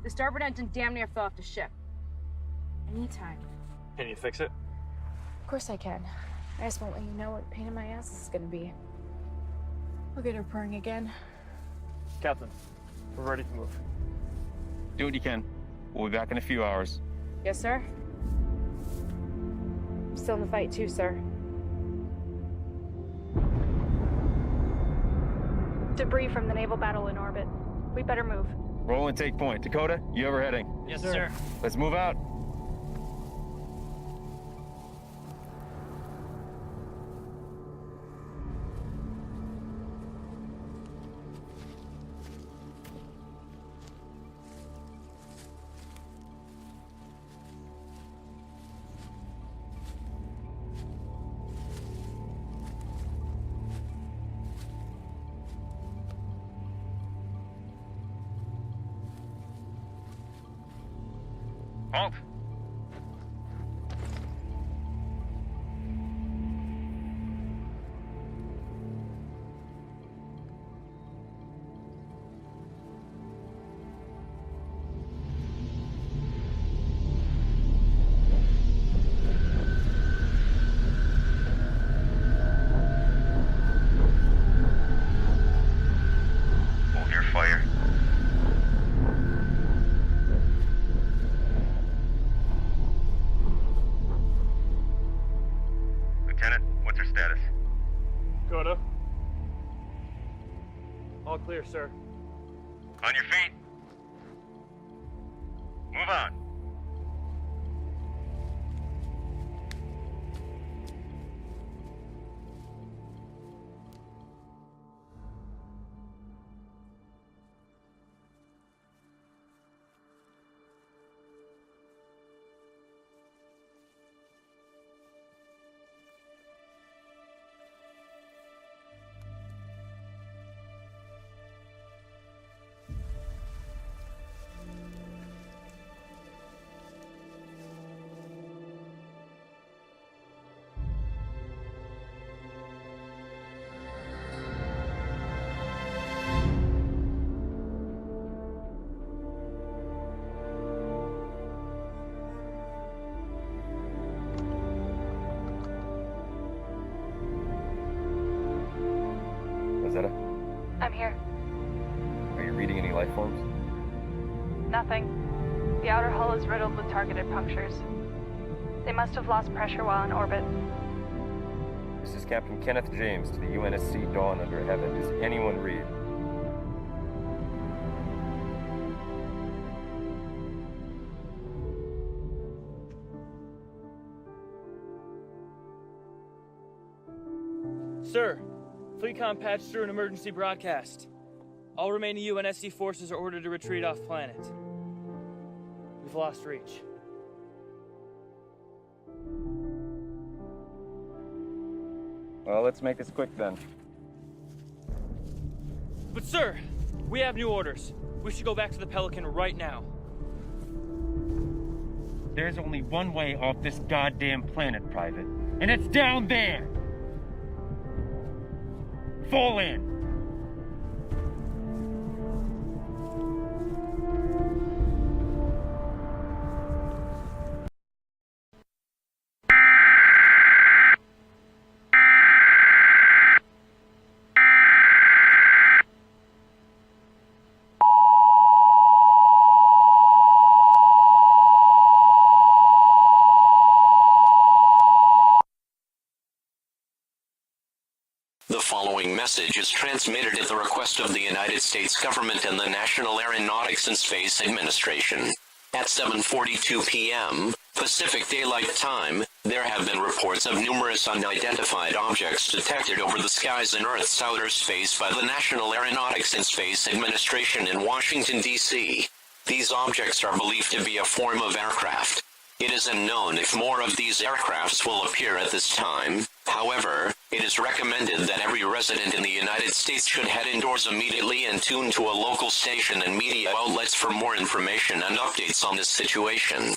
The starboard engine damn near fell off the ship. Anytime. Can you fix it? Of course I can. I just won't let you know what a pain in my ass this is gonna be. I'll get her purring again. Captain, we're ready to move. Do what you can. We'll be back in a few hours. Yes, sir? I'm still in the fight too, sir. Debris from the naval battle in orbit. We better move. Roll and take point. Dakota, you have her heading. Yes, sir. Let's move out. Halt! Hold your fire. Lieutenant, what's her status? Dakota. All clear, sir. On your feet. Move on. Rosetta, I'm here. are you reading any life forms? Nothing. The outer hull is riddled with targeted punctures. They must have lost pressure while in orbit. This is Captain Kenneth James to the UNSC Dawn under Heaven. Does anyone read? Sir, FleetCom patched through an emergency broadcast. All remaining UNSC forces are ordered to retreat off planet. We've lost reach. Well, let's make this quick then. But sir, we have new orders. We should go back to the Pelican right now. There's only one way off this goddamn planet, Private, and it's down there! Fall in! The following message is transmitted at the request of the United States government and the National Aeronautics and Space Administration. At 7:42 p.m. Pacific Daylight Time, there have been reports of numerous unidentified objects detected over the skies in Earth's outer space by the National Aeronautics and Space Administration in Washington, D.C. These objects are believed to be a form of aircraft. It is unknown if more of these aircrafts will appear at this time. However, it is recommended that every resident in the United States should head indoors immediately and tune to a local station and media outlets for more information and updates on this situation.